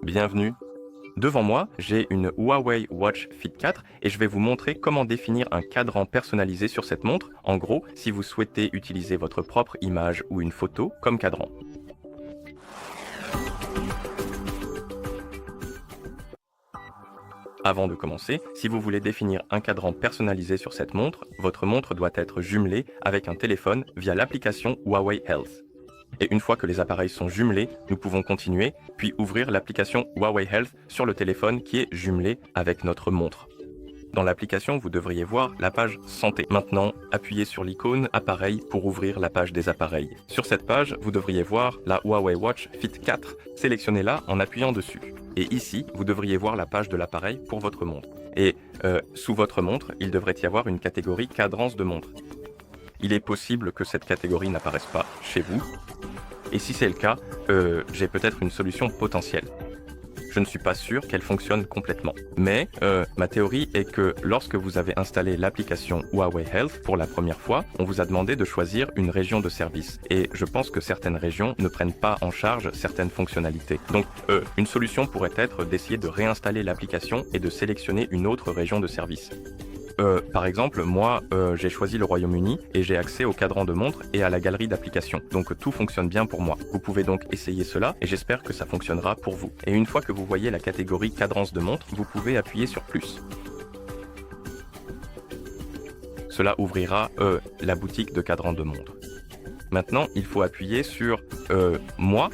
Bienvenue. Devant moi, j'ai une Huawei Watch Fit 4 et je vais vous montrer comment définir un cadran personnalisé sur cette montre, en gros, si vous souhaitez utiliser votre propre image ou une photo comme cadran. Avant de commencer, si vous voulez définir un cadran personnalisé sur cette montre, votre montre doit être jumelée avec un téléphone via l'application Huawei Health. Et une fois que les appareils sont jumelés, nous pouvons continuer, puis ouvrir l'application Huawei Health sur le téléphone qui est jumelé avec notre montre. Dans l'application, vous devriez voir la page Santé. Maintenant, appuyez sur l'icône Appareil pour ouvrir la page des appareils. Sur cette page, vous devriez voir la Huawei Watch Fit 4. Sélectionnez-la en appuyant dessus. Et ici, vous devriez voir la page de l'appareil pour votre montre. Et sous votre montre, il devrait y avoir une catégorie cadrance de montre. Il est possible que cette catégorie n'apparaisse pas chez vous. Et si c'est le cas, j'ai peut-être une solution potentielle. Je ne suis pas sûr qu'elle fonctionne complètement. Mais ma théorie est que lorsque vous avez installé l'application Huawei Health pour la première fois, on vous a demandé de choisir une région de service. Et je pense que certaines régions ne prennent pas en charge certaines fonctionnalités. Donc une solution pourrait être d'essayer de réinstaller l'application et de sélectionner une autre région de service. Par exemple, moi, j'ai choisi le Royaume-Uni et j'ai accès au cadran de montre et à la galerie d'applications. Donc tout fonctionne bien pour moi. Vous pouvez donc essayer cela et j'espère que ça fonctionnera pour vous. Et une fois que vous voyez la catégorie cadrance de montre, vous pouvez appuyer sur plus. Cela ouvrira la boutique de cadran de montre. Maintenant, il faut appuyer sur moi,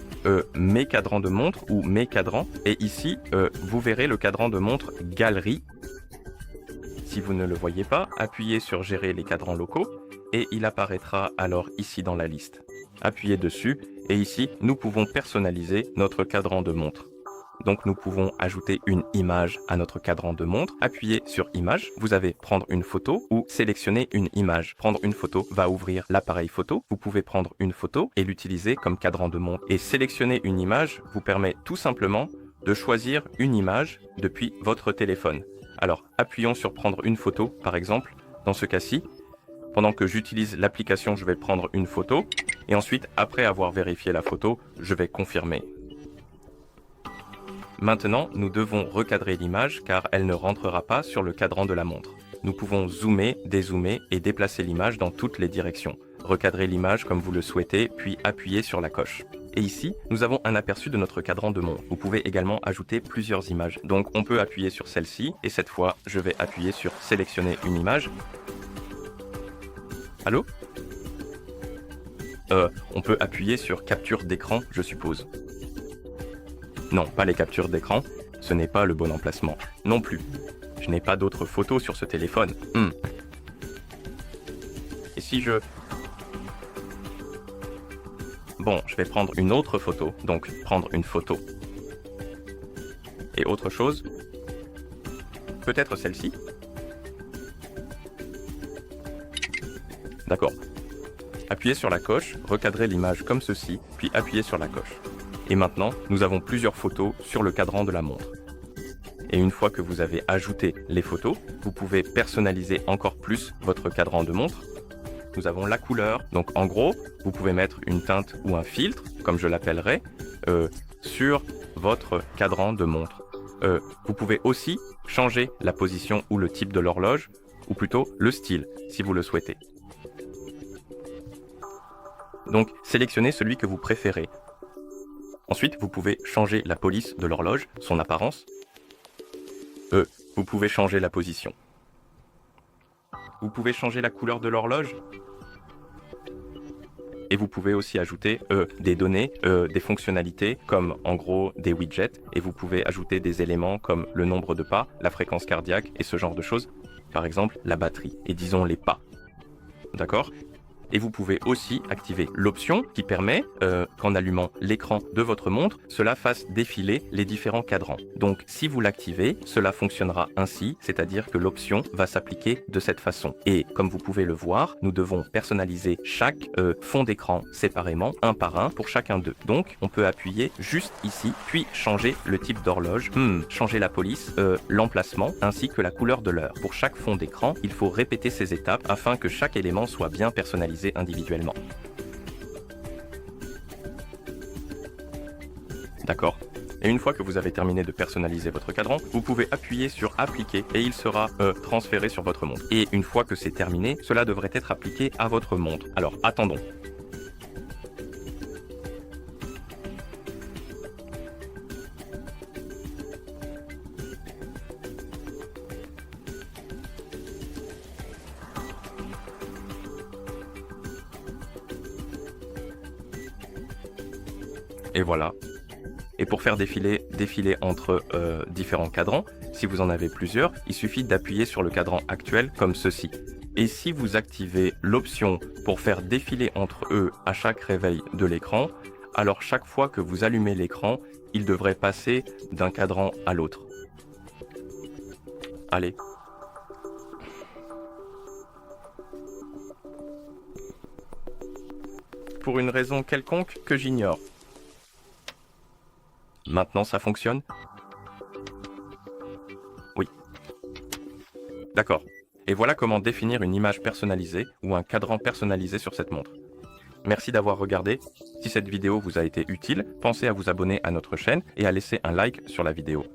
mes cadrans de montre ou mes cadrans. Et ici, vous verrez le cadran de montre galerie. Si vous ne le voyez pas, appuyez sur Gérer les cadrans locaux et il apparaîtra alors ici dans la liste. Appuyez dessus et ici, nous pouvons personnaliser notre cadran de montre. Donc nous pouvons ajouter une image à notre cadran de montre. Appuyez sur Image, vous avez Prendre une photo ou sélectionner une image. Prendre une photo va ouvrir l'appareil photo. Vous pouvez prendre une photo et l'utiliser comme cadran de montre. Et sélectionner une image vous permet tout simplement de choisir une image depuis votre téléphone. Alors, appuyons sur prendre une photo, par exemple, dans ce cas-ci. Pendant que j'utilise l'application, je vais prendre une photo. Et ensuite, après avoir vérifié la photo, je vais confirmer. Maintenant, nous devons recadrer l'image car elle ne rentrera pas sur le cadran de la montre. Nous pouvons zoomer, dézoomer et déplacer l'image dans toutes les directions. Recadrer l'image comme vous le souhaitez, puis appuyer sur la coche. Et ici, nous avons un aperçu de notre cadran de montre. Vous pouvez également ajouter plusieurs images. Donc on peut appuyer sur celle-ci, et cette fois, je vais appuyer sur sélectionner une image. Allô ? On peut appuyer sur capture d'écran, je suppose. Non, pas les captures d'écran, ce n'est pas le bon emplacement. Non plus. Je n'ai pas d'autres photos sur ce téléphone. Et si je... Bon, je vais prendre une autre photo, donc prendre une photo. Et autre chose, peut-être celle-ci. D'accord. Appuyez sur la coche, recadrez l'image comme ceci, puis appuyez sur la coche. Et maintenant, nous avons plusieurs photos sur le cadran de la montre. Et une fois que vous avez ajouté les photos, vous pouvez personnaliser encore plus votre cadran de montre. Nous avons la couleur, donc en gros, vous pouvez mettre une teinte ou un filtre, comme je l'appellerai, sur votre cadran de montre. Vous pouvez aussi changer la position ou le type de l'horloge, ou plutôt le style, si vous le souhaitez. Donc, sélectionnez celui que vous préférez. Ensuite, vous pouvez changer la police de l'horloge, son apparence. Vous pouvez changer la position. Vous pouvez changer la couleur de l'horloge. Et vous pouvez aussi ajouter des données, des fonctionnalités comme en gros des widgets. Et vous pouvez ajouter des éléments comme le nombre de pas, la fréquence cardiaque et ce genre de choses. Par exemple, la batterie et disons les pas. D'accord ? Et vous pouvez aussi activer l'option qui permet qu'en allumant l'écran de votre montre, cela fasse défiler les différents cadrans. Donc si vous l'activez, cela fonctionnera ainsi, c'est-à-dire que l'option va s'appliquer de cette façon. Et comme vous pouvez le voir, nous devons personnaliser chaque fond d'écran séparément, un par un, pour chacun d'eux. Donc on peut appuyer juste ici, puis changer le type d'horloge, changer la police, l'emplacement, ainsi que la couleur de l'heure. Pour chaque fond d'écran, il faut répéter ces étapes afin que chaque élément soit bien personnalisé individuellement. D'accord. Et une fois que vous avez terminé de personnaliser votre cadran, vous pouvez appuyer sur appliquer et il sera transféré sur votre montre. Et une fois que c'est terminé, cela devrait être appliqué à votre montre. Alors attendons. Et voilà. Et pour faire défiler entre différents cadrans, si vous en avez plusieurs, il suffit d'appuyer sur le cadran actuel comme ceci. Et si vous activez l'option pour faire défiler entre eux à chaque réveil de l'écran, alors chaque fois que vous allumez l'écran, il devrait passer d'un cadran à l'autre. Allez. Pour une raison quelconque que j'ignore. Maintenant, ça fonctionne? Oui. D'accord. Et voilà comment définir une image personnalisée ou un cadran personnalisé sur cette montre. Merci d'avoir regardé. Si cette vidéo vous a été utile, pensez à vous abonner à notre chaîne et à laisser un like sur la vidéo.